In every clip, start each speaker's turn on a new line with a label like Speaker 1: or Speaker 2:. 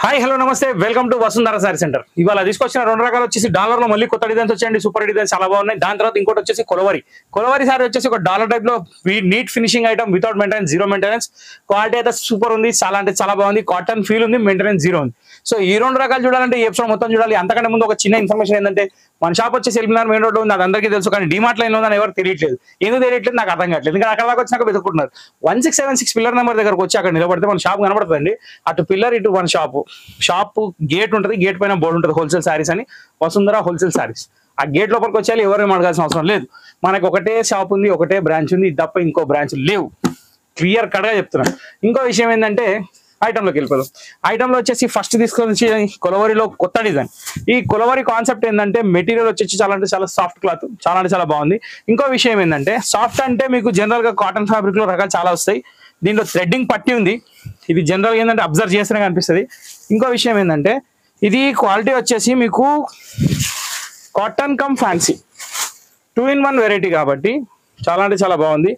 Speaker 1: Hi hello నమస్తే welcome to Vasundhara sorry centre. ఇవాళ తీసుకొచ్చిన రెండు రకాలు వచ్చేసి డాలర్లో మళ్ళీ కొత్త డిజైన్స్ వచ్చాయండి. సూపర్ డిజైన్స్ చాలా బాగున్నాయి. దాని తర్వాత ఇంకోటి వచ్చేసి కొలవరి సారీ వచ్చేసి ఒక డాలర్ టైప్ లో neat finishing item without maintenance, zero maintenance. Quality అయితే సూపర్ ఉంది, చాలా అంటే చాలా బాగుంది. కాటన్ ఫీల్ ఉంది, మెయింటెనెన్స్ జీరో ఉంది. సో ఈ రెండు రకాలు చూడాలంటే ఈ ఎపిసోడ్ మొత్తం చూడాలి. అంతకంటే ముందు ఒక చిన్న ఇన్ఫర్మేషన్ ఏంటంటే మన షాప్ వచ్చేసి ఎల్బీనగర్ మెయిన్ రోడ్ లో ఉంది, అది అందరికీ తెలుసు. కానీ డిమార్ట్ లైన్ లో ఉందని ఎవరు తెలియట్లేదు. ఎందుకు తెలియట్లేదు నాకు అర్థం కావట్లేదు. ఇంకా అక్కడ దాకా వచ్చినాక వెతుకుంటున్నారు. 1676 పిల్లర్ నెంబర్ దగ్గరకు వచ్చి అక్కడ నిలబడితే మన షాప్ కనబడుతుంది. అటు పిల్లర్ ఇటు మన షాప్ గేట్ ఉంటుంది, గేట్ పైన బోర్డు ఉంటుంది హోల్సేల్ సారీస్ అని, వసుంధర హోల్సేల్ సారీస్. ఆ గేట్ లోపలికి వచ్చేయాలి, ఎవరేం అడగాల్సిన అవసరం లేదు. మనకు ఒకటే షాప్ ఉంది, ఒకటే బ్రాంచ్ ఉంది, ఇది తప్ప ఇంకో బ్రాంచ్ లేవు. క్లియర్ కట్ గా చెప్తున్నాను. ఇంకో విషయం ఏంటంటే ఐటమ్లోకి వెళ్ళిపోదాం. ఐటమ్లో వచ్చేసి ఫస్ట్ తీసుకొచ్చి కొలవరిలో కొత్త డిజైన్. ఈ కొలవరి కాన్సెప్ట్ ఏంటంటే మెటీరియల్ వచ్చేసి చాలా అంటే చాలా సాఫ్ట్ క్లాత్, చాలా అంటే చాలా బాగుంది. ఇంకో విషయం ఏంటంటే సాఫ్ట్ అంటే మీకు జనరల్ గా కాటన్ ఫ్యాబ్రిక్ లో రకాలు చాలా వస్తాయి. దీంట్లో థ్రెడ్డింగ్ పట్టి ఉంది. ఇది జనరల్గా ఏంటంటే అబ్జర్వ్ చేస్తేనే కనిపిస్తుంది. ఇంకో విషయం ఏంటంటే ఇది క్వాలిటీ వచ్చేసి మీకు cotton come fancy 2-in-1 variety కాబట్టి చాలా అంటే చాలా బాగుంది.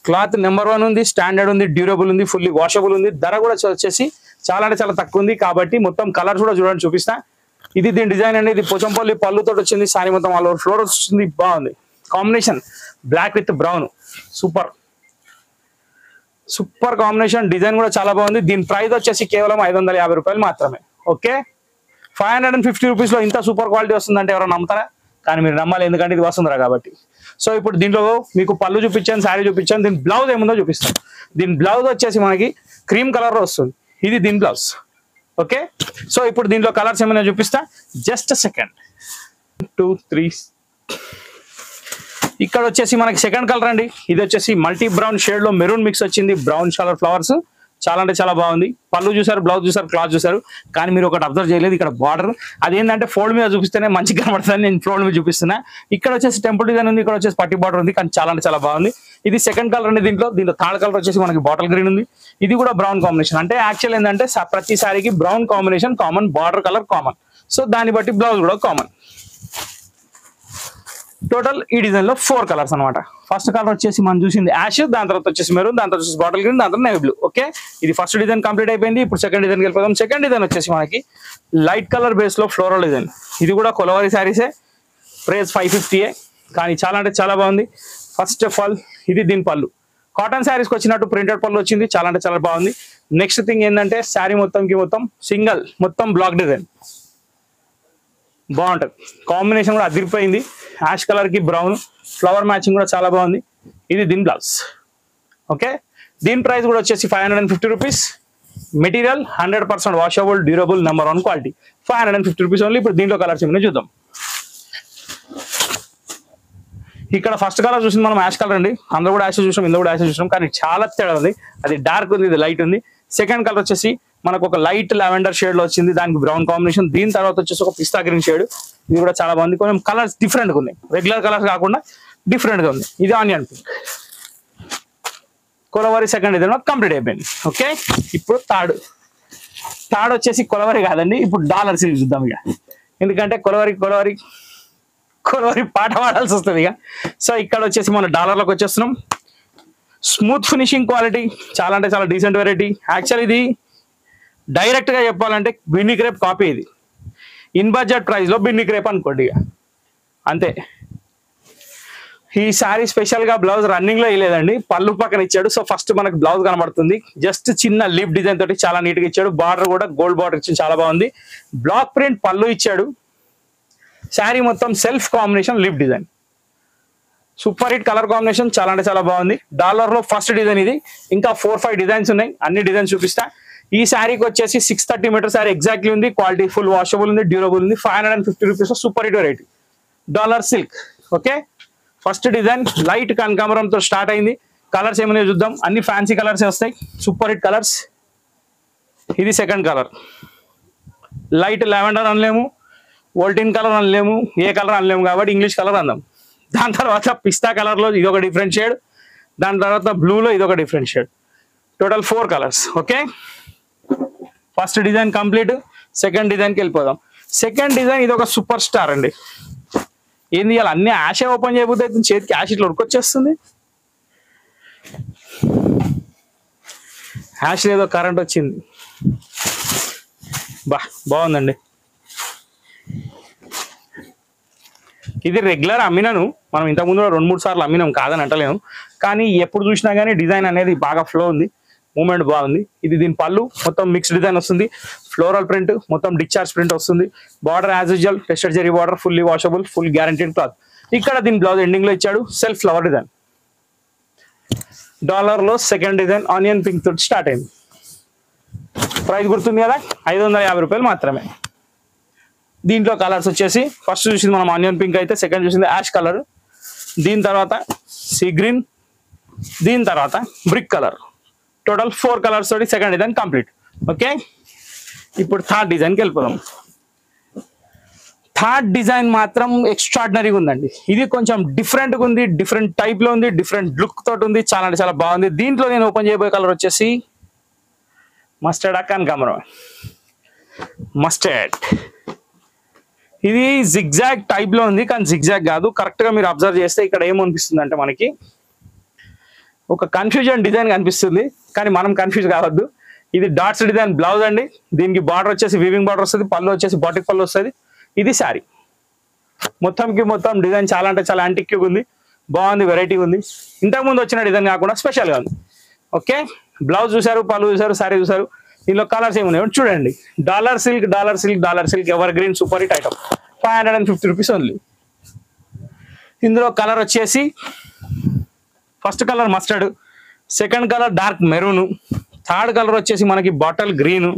Speaker 1: క్లాత్ నెంబర్ 1 ఉంది, స్టాండర్డ్ ఉంది, డ్యూరబుల్ ఉంది, ఫుల్లీ వాషబుల్ ఉంది. ధర కూడా వచ్చేసి చాలా అంటే చాలా తక్కువ ఉంది. కాబట్టి మొత్తం కలర్స్ కూడా చూడండి, చూపిస్తా. ఇది దీని డిజైన్ అండి. ఇది పోచంపల్లి పళ్ళుతో వచ్చింది. సారీ మొత్తం ఆల్ ఓవర్ ఫ్లోర్ వస్తుంది. బాగుంది combination, black with brown. Super super combination. Design కూడా చాలా బాగుంది. దీని ప్రైస్ వచ్చేసి కేవలం 550 రూపాయలు మాత్రమే. ఓకే, 550 రూపీస్ లో ఇంత సూపర్ క్వాలిటీ వస్తుందంటే ఎవరైనా నమ్ముతారా? కానీ మీరు నమ్మాలి, ఎందుకంటే ఇది వస్తుందిరా కాబట్టి. సో ఇప్పుడు దీంట్లో మీకు పళ్ళు చూపించాను, శారీ చూపించాను. దీని బ్లౌజ్ ఏముందో చూపిస్తాను. దీని బ్లౌజ్ వచ్చేసి మనకి క్రీమ్ కలర్ లో వస్తుంది. ఇది దీని బ్లౌజ్. ఓకే, సో ఇప్పుడు దీంట్లో కలర్స్ ఏమైనా చూపిస్తా. Just second. 2, 3. ఇక్కడ వచ్చేసి మనకి సెకండ్ కలర్ అండి. ఇది వచ్చేసి మల్టీ బ్రౌన్ షేడ్ లో మెరూన్ మిక్స్ వచ్చింది. బ్రౌన్ కలర్ ఫ్లవర్స్ చాలా అంటే చాలా బాగుంది. పళ్ళు చూసారు, బ్లౌజ్ చూసారు, క్లాత్ చూసారు. కానీ మీరు ఒకటి అబ్జర్వ్ చేయలేదు, ఇక్కడ బార్డర్ అదేంటంటే ఫోల్డ్ మీద చూపిస్తేనే మంచిగా కనబడుతుంది. నేను ఫోల్డ్ మీద చూపిస్తున్నా. ఇక్కడ వచ్చేసి టెంపుల్ డిజైన్ ఉంది, ఇక్కడ వచ్చేసి పట్టి బార్డర్ ఉంది. కానీ చాలా అంటే చాలా బాగుంది. ఇది సెకండ్ కలర్ అండి. దీంట్లో థర్డ్ కలర్ వచ్చేసి మనకి బాటిల్ గ్రీన్ ఉంది. ఇది కూడా బ్రౌన్ కాంబినేషన్. అంటే యాక్చువల్ ఏంటంటే ప్రతి సారీకి brown combination common, border colour common. So దాన్ని బట్టి బ్లౌజ్ కూడా కామన్. టోటల్ ఈ డిజైన్ లో 4 కలర్స్ అనమాట. ఫస్ట్ కలర్ వచ్చేసి మనం చూసింది యాష్, దాని తర్వాత వచ్చేసి మెరూన్, దాని తర్వాత వచ్చేసి బాటిల్ గ్రీన్, దాని తర్వాత నేవీ బ్లూ. ఓకే, ఇది ఫస్ట్ డిజైన్ కంప్లీట్ అయిపోయింది. ఇప్పుడు సెకండ్ డిజైన్ వెళ్ళిపోదాం. సెకండ్ డిజైన్ వచ్చేసి మనకి లైట్ కలర్ బేస్ లో ఫ్లోరల్ డిజైన్. ఇది కూడా కొలవరి శారీసే. ప్రైస్ 550. కానీ చాలా అంటే చాలా బాగుంది. ఫస్ట్ ఆఫ్ ఆల్ ఇది దీని పళ్ళు. కాటన్ శారీస్కి వచ్చినట్టు ప్రింటెడ్ పళ్ళు వచ్చింది. చాలా అంటే చాలా బాగుంది. నెక్స్ట్ థింగ్ ఏంటంటే శారీ మొత్తం సింగల్ బ్లాక్ డిజైన్ బాగుంటుంది. కాంబినేషన్ కూడా అదిరిపోయింది. యాష్ కలర్ కి బ్రౌన్ ఫ్లవర్ మ్యాచింగ్ కూడా చాలా బాగుంది. ఇది దీని బ్లౌజ్. ఓకే, దీని ప్రైస్ కూడా వచ్చేసి 550 rupees. Material 100% washable, durable, number 1 quality. 550 rupees only. ఇప్పుడు దీంట్లో కలర్స్ ఏమైనా చూద్దాం. ఇక్కడ ఫస్ట్ కలర్ చూసింది మనం యాష్ కలర్ అండి. అందరూ కూడా యాష్ చూసాం, ఇందులో కూడా యాష్ చూసాం. కానీ చాలా తేడా ఉంది. అది డార్క్ ఉంది, ఇది లైట్ ఉంది. సెకండ్ కలర్ వచ్చేసి మనకు ఒక లైట్ లావెండర్ షేడ్ లో వచ్చింది, దానికి బ్రౌన్ కాంబినేషన్. దీని తర్వాత వచ్చేసి ఒక పిస్తా గ్రీన్ షేడ్. ఇది కూడా చాలా బాగుంది. కొంచెం కలర్స్ డిఫరెంట్ గా ఉన్నాయి, రెగ్యులర్ కలర్స్ కాకుండా డిఫరెంట్ గా ఉంది. ఇది ఆనియన్ పింక్. కొలవరి సెకండ్ ఇది కంప్లీట్ అయిపోయింది. ఓకే, ఇప్పుడు థర్డ్ వచ్చేసి కొలవరి కాదండి, ఇప్పుడు డాలర్ సిల్క్ చూద్దాం ఇక. ఎందుకంటే కొలవరి పాట పాడాల్సి వస్తుంది ఇక. సో ఇక్కడ వచ్చేసి మన డాలర్లోకి వచ్చేస్తున్నాం. స్మూత్ ఫినిషింగ్ క్వాలిటీ, చాలా అంటే చాలా డీసెంట్ వెరైటీ. యాక్చువల్ ఇది డైరెక్ట్ గా చెప్పాలంటే బిన్ని క్రేప్ కాపీ. ఇది ఇన్ బడ్జెట్ ప్రైస్ లో బిన్ని క్రేప్ అనుకోండి ఇక, అంతే. ఈ శారీ స్పెషల్ గా బ్లౌజ్ రన్నింగ్ లో వేయలేదండి, పళ్ళు పక్కన ఇచ్చాడు. సో ఫస్ట్ మనకు బ్లౌజ్ కనబడుతుంది. జస్ట్ చిన్న లీఫ్ డిజైన్ తోటి చాలా నీట్ గా ఇచ్చాడు. బార్డర్ కూడా గోల్డ్ బార్డర్ ఇచ్చింది, చాలా బాగుంది. బ్లాక్ ప్రింట్ పళ్ళు ఇచ్చాడు. శారీ మొత్తం self combination leaf design. Super hit colour combination, చాలా అంటే చాలా బాగుంది. డాలర్ లో ఫస్ట్ డిజైన్ ఇది. ఇంకా 4-5 డిజైన్స్ ఉన్నాయి, అన్ని డిజైన్స్ చూపిస్తా. ఈ శారీకి వచ్చేసి 630 మీటర్ శారీ ఎగ్జాక్ట్లీ ఉంది. క్వాలిటీ ఫుల్ వాషబుల్ ఉంది, డ్యూరబుల్ ఉంది. 550 rupees super hit variety dollar silk. Okay, first design light కనకాంబరంతో స్టార్ట్ అయింది. కలర్స్ ఏమైనా చూద్దాం. అన్ని ఫ్యాన్సీ కలర్స్ వస్తాయి, సూపర్ హిట్ కలర్స్. ఇది సెకండ్ కలర్, లైట్ లావెండర్ అనలేము, వోల్టిన్ కలర్ అనలేము, ఏ కలర్ అనలేము కాబట్టి ఇంగ్లీష్ కలర్ అందాం. దాని తర్వాత పిస్తా కలర్ లో ఇది ఒక డిఫరెంట్ షేడ్. దాని తర్వాత బ్లూలో ఇది ఒక different shade. Total 4 colours. Okay, first design complete. Second డిజైన్కి వెళ్ళిపోదాం. సెకండ్ డిజైన్ ఇది ఒక సూపర్ స్టార్ అండి. ఏంది ఇవాళ అన్ని యాషే ఓపెన్ చేయబోతే చేతికి యాష్ ఇట్లా ఉడకొచ్చేస్తుంది. హ్యాష్ ఏదో కరెంట్ వచ్చింది. బాగుందండి. ఇది రెగ్యులర్ అమ్మినాను, మనం ఇంతకుముందు 2-3 సార్లు అమ్మినాం, కాదని అంటలేము. కానీ ఎప్పుడు చూసినా కానీ డిజైన్ అనేది బాగా ఫ్లో ఉంది, మూమెంట్ బాగుంది. ఇది దీని పళ్ళు మొత్తం మిక్స్ డిజైన్ వస్తుంది, ఫ్లోరల్ ప్రింట్, మొత్తం డిశ్చార్జ్ ప్రింట్ వస్తుంది. Border as usual tested zari border, fully washable, full guaranteed cloth. ఇక్కడ దీని బ్లౌజ్ ఎండింగ్ లో ఇచ్చాడు సెల్ఫ్ ఫ్లవర్ డిజైన్. డాలర్ లో సెకండ్ డిజైన్ ఆనియన్ పింక్ తోటి స్టార్ట్ అయింది. ప్రైస్ గుర్తుంది కదా, 550 రూపాయలు మాత్రమే. దీంట్లో కలర్స్ వచ్చేసి ఫస్ట్ చూసింది మనం ఆనియన్ పింక్ అయితే, సెకండ్ చూసింది యాష్ కలర్, దీని తర్వాత సీ గ్రీన్, దీని తర్వాత బ్రిక్ కలర్. టోటల్ 4 కలర్స్ తోటి సెకండ్ డిజైన్ కంప్లీట్. ఓకే, ఇప్పుడు థర్డ్ డిజైన్కి వెళ్ళిపోదాం. థర్డ్ డిజైన్ మాత్రం ఎక్స్ట్రాడినరీగా ఉందండి. ఇది కొంచెం డిఫరెంట్గా ఉంది, డిఫరెంట్ టైప్లో ఉంది, డిఫరెంట్ లుక్ తోటి ఉంది, చాలా అంటే చాలా బాగుంది. దీంట్లో నేను ఓపెన్ చేయబోయే కలర్ వచ్చేసి మస్టర్డ్ కనకాంబరం, మస్టర్డ్. ఇది జిగ్జాగ్ టైప్ లో ఉంది, కానీ జిగ్జాగ్ కాదు. కరెక్ట్ గా మీరు అబ్జర్వ్ చేస్తే ఇక్కడ ఏమనిపిస్తుంది అంటే మనకి ఒక కన్ఫ్యూజన్ డిజైన్ కనిపిస్తుంది, కానీ మనం కన్ఫ్యూజ్ కావద్దు. ఇది డాట్స్ డిజైన్ బ్లౌజ్ అండి. దీనికి బార్డర్ వచ్చేసి వీవింగ్ బార్డర్ వస్తుంది, పళ్ళు వచ్చేసి బాటిక్ పళ్ళు వస్తుంది. ఇది శారీ మొత్తంకి మొత్తం డిజైన్ చాలా అంటే చాలా యాంటిక్ ఉంది, బాగుంది, వెరైటీగా ఉంది. ఇంతకుముందు వచ్చిన డిజైన్ కాకుండా స్పెషల్గా ఉంది. ఓకే, బ్లౌజ్ చూసారు, పళ్ళు చూసారు, శారీ చూసారు. దీనిలో కలర్స్ ఏమున్నాయి చూడండి. Dollar silk, dollar silk, dollar silk, ever green super hit item, 550 rupees only. ఇందులో కలర్ వచ్చేసి first colour mustard, second colour dark maroon, third colour వచ్చేసి మనకి బాటిల్ గ్రీన్.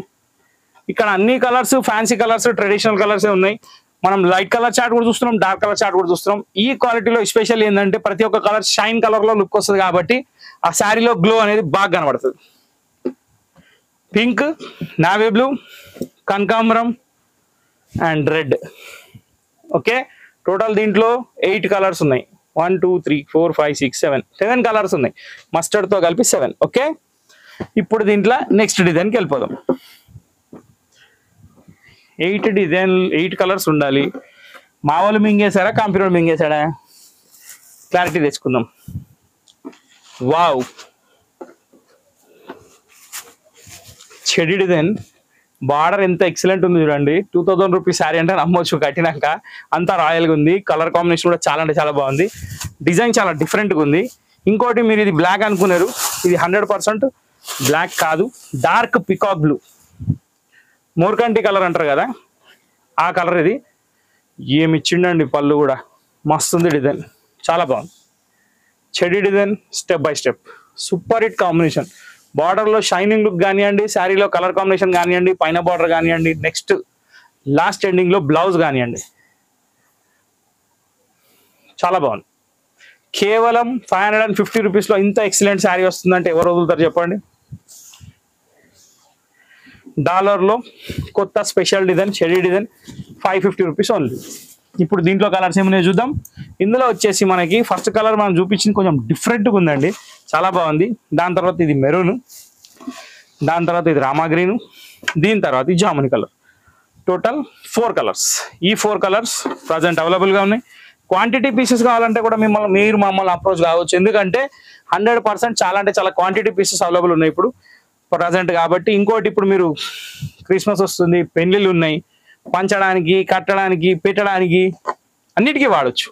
Speaker 1: ఇక్కడ అన్ని colours fancy colours, traditional colours ఉన్నాయి. మనం లైట్ కలర్ చార్ట్ కూడా చూస్తున్నాం, డార్క్ కలర్ చార్ట్ కూడా చూస్తున్నాం. ఈ క్వాలిటీలో స్పెషల్ ఏంటంటే ప్రతి ఒక్క కలర్ షైన్ కలర్ లో లుక్ వస్తుంది, కాబట్టి ఆ శారీలో గ్లో అనేది బాగా కనబడుతుంది. పింక్, నావీ బ్లూ, కనకాంబరం అండ్ రెడ్. ఓకే, టోటల్ దీంట్లో 8 కలర్స్ ఉన్నాయి. 1 2 3 4 5 6 7 కలర్స్ ఉన్నాయి, మస్టర్డ్ తో కలిపి 7. ఓకే, ఇప్పుడు దీంట్లో నెక్స్ట్ డిజైన్కి వెళ్ళిపోదాం. 8 కలర్స్ ఉండాలి. మా వాళ్ళు మింగేశారా, కంప్యూటర్ మింగేశాడా, క్లారిటీ తెచ్చుకుందాం. వావ్, చెడి డిజైన్, బార్డర్ ఎంత ఎక్సలెంట్ ఉంది చూడండి. 2000 రూపీస్ శారీ అంటే నమ్మొచ్చు, కట్టినాక అంతా రాయల్గా ఉంది. కలర్ కాంబినేషన్ కూడా చాలా అంటే చాలా బాగుంది. డిజైన్ చాలా డిఫరెంట్గా ఉంది. ఇంకోటి, మీరు ఇది బ్లాక్ అనుకున్నారు, ఇది 100% బ్లాక్ కాదు, డార్క్ పికాక్ బ్లూ, మోర్కంటి కలర్ అంటారు కదా, ఆ కలర్ ఇది. ఏమి ఇచ్చిండండి, పళ్ళు కూడా మస్తుంది, డిజైన్ చాలా బాగుంది. చెడి design, step by step super hit combination. బార్డర్లో షైనింగ్ లుక్ కానివ్వండి, శారీలో కలర్ కాంబినేషన్ కానివ్వండి, పైన బార్డర్ కానివ్వండి, నెక్స్ట్ లాస్ట్ ఎండింగ్లో బ్లౌజ్ కానివ్వండి, చాలా బాగుంది. కేవలం 550 రూపీస్లో ఇంత ఎక్సలెంట్ శారీ వస్తుందంటే ఎవరు వదులుతారు చెప్పండి. డాలర్లో కొత్త స్పెషల్ డిజైన్, చెడీ డిజైన్, 550 రూపీస్ ఓన్లీ. ఇప్పుడు దీంట్లో కలర్స్ ఏమైనా చూద్దాం. ఇందులో వచ్చేసి మనకి ఫస్ట్ కలర్ మనం చూపించింది కొంచెం డిఫరెంట్గా ఉందండి, చాలా బాగుంది. దాని తర్వాత ఇది మెరూన్, దాని తర్వాత ఇది రామా గ్రీను, దీని తర్వాత ఇది జాముని కలర్. Total 4 colours. ఈ 4 కలర్స్ ప్రజెంట్ అవైలబుల్గా ఉన్నాయి. క్వాంటిటీ పీసెస్ కావాలంటే కూడా మీరు మమ్మల్ని అప్రోచ్ కావచ్చు, ఎందుకంటే 100% చాలా అంటే చాలా క్వాంటిటీ పీసెస్ అవైలబుల్ ఉన్నాయి ఇప్పుడు ప్రజెంట్ కాబట్టి. ఇంకోటి, ఇప్పుడు మీరు క్రిస్మస్ వస్తుంది, పెళ్ళిళ్ళు ఉన్నాయి, పంచడానికి, కట్టడానికి, పెట్టడానికి అన్నిటికీ వాడచ్చు.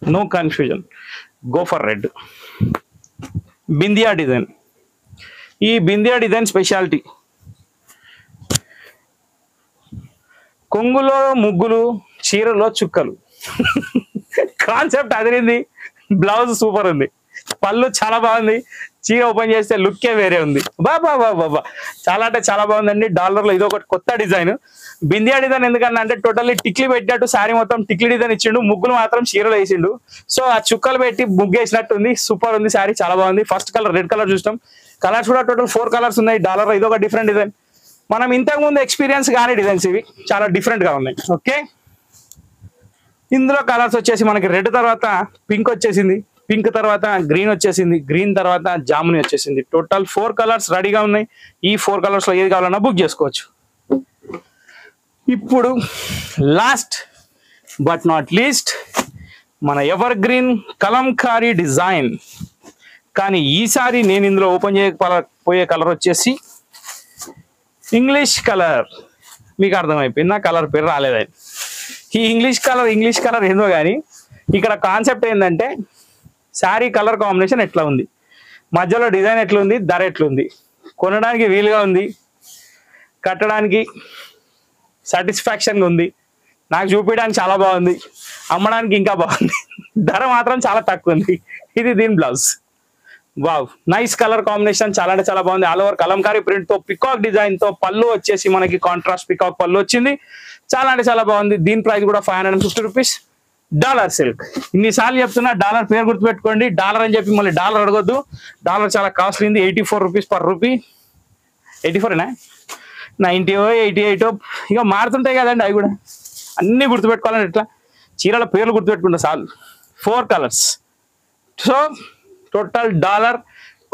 Speaker 1: No confusion, go for red. Bindiya design, ఈ బిందియా డిజైన్ స్పెషాలిటీ, కొంగులో ముగ్గులు, చీరలో చుక్కలు. కాన్సెప్ట్ అదిరింది. బ్లౌజ్ సూపర్ ఉంది, పళ్ళు చాలా బాగుంది, చీర ఓపెన్ చేస్తే లుక్కే వేరే ఉంది. బాబా బాబా, చాలా అంటే చాలా బాగుందండి. డాలర్లో ఇది ఒకటి కొత్త డిజైన్. బిందియా డిజైన్ ఎందుకన్నా అంటే టోటల్లీ టిక్లీ పెట్టినట్టు శారీ మొత్తం టిక్లీ డిజైన్ ఇచ్చిండు, ముగ్గులు మాత్రం చీరలో వేసిండు. సో ఆ చుక్కలు పెట్టి ముగ్గు వేసినట్టు ఉంది, సూపర్ ఉంది శారీ, చాలా బాగుంది. ఫస్ట్ కలర్ రెడ్ కలర్ చూస్తాం, కలర్స్ కూడా టోటల్ 4 కలర్స్ ఉన్నాయి. డాలర్లో ఇది ఒక డిఫరెంట్ డిజైన్, మనం ఇంతకు ముందు ఎక్స్పీరియన్స్ కానీ డిజైన్స్ ఇవి చాలా డిఫరెంట్ గా ఉన్నాయి. ఓకే, ఇందులో కలర్స్ వచ్చేసి మనకి రెడ్ తర్వాత పింక్ వచ్చేసింది, పింక్ తర్వాత గ్రీన్ వచ్చేసింది, గ్రీన్ తర్వాత జాముని వచ్చేసింది. టోటల్ 4 కలర్స్ రెడీగా ఉన్నాయి. ఈ 4 కలర్స్ లో ఏది కావాలన్నా బుక్ చేసుకోవచ్చు. ఇప్పుడు లాస్ట్ బట్ నాట్ లీస్ట్ మన ఎవర్ గ్రీన్ కలంకారీ డిజైన్. కానీ ఈసారి నేను ఇందులో ఓపెన్ చేయకపోయే కలర్ వచ్చేసి ఇంగ్లీష్ కలర్ మీకు అర్థమైపోయింది, నా కలర్ పేరు రాలేదని. ఈ ఇంగ్లీష్ కలర్ ఏందో కానీ ఇక్కడ కాన్సెప్ట్ ఏంటంటే శారీ కలర్ కాంబినేషన్ ఎట్లా ఉంది, మధ్యలో డిజైన్ ఎట్లుంది, ధర ఎట్లుంది, కొనడానికి వీలుగా ఉంది, కట్టడానికి సాటిస్ఫాక్షన్గా ఉంది, నాకు చూపించడానికి చాలా బాగుంది, అమ్మడానికి ఇంకా బాగుంది, ధర మాత్రం చాలా తక్కువ ఉంది. ఇది దీని blouse. Wow, nice colour combination, చాలా అంటే చాలా బాగుంది. ఆల్ ఓవర్ కలంకారీ ప్రింట్ తో పికాక్ డిజైన్ తో పళ్ళు వచ్చేసి మనకి కాంట్రాస్ట్ పికాక్ పళ్ళు వచ్చింది. చాలా అంటే చాలా బాగుంది. దీని ప్రైస్ కూడా 550 రూపీస్. Dollar silk. ఇన్నిసార్లు చెప్తున్నా డాలర్ పేరు గుర్తుపెట్టుకోండి. డాలర్ అని చెప్పి మళ్ళీ డాలర్ అడగొద్దు. డాలర్ చాలా కాస్ట్లీ, 84 రూపీస్ పర్ రూపీ. 84 90 88 ఇక మారుతుంటాయి కదండి అవి కూడా. అన్ని గుర్తుపెట్టుకోవాలని ఎట్లా, చీరల పేర్లు గుర్తుపెట్టుకుంటా చాలు. 4 colours. So total dollar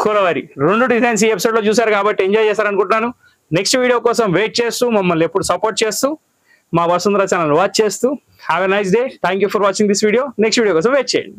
Speaker 1: Kolaveri 2 designs ఈ ఎపిసోడ్ లో చూసారు కాబట్టి ఎంజాయ్ చేశారనుకుంటున్నాను. నెక్స్ట్ వీడియో కోసం వెయిట్ చేస్తూ మమ్మల్ని ఎప్పుడు సపోర్ట్ చేస్తూ మా వసుంధర ఛానల్ వాచ్ చేస్తూ have a nice day. Thank you for watching this video. Next video కోసం వెయిట్ చేయండి.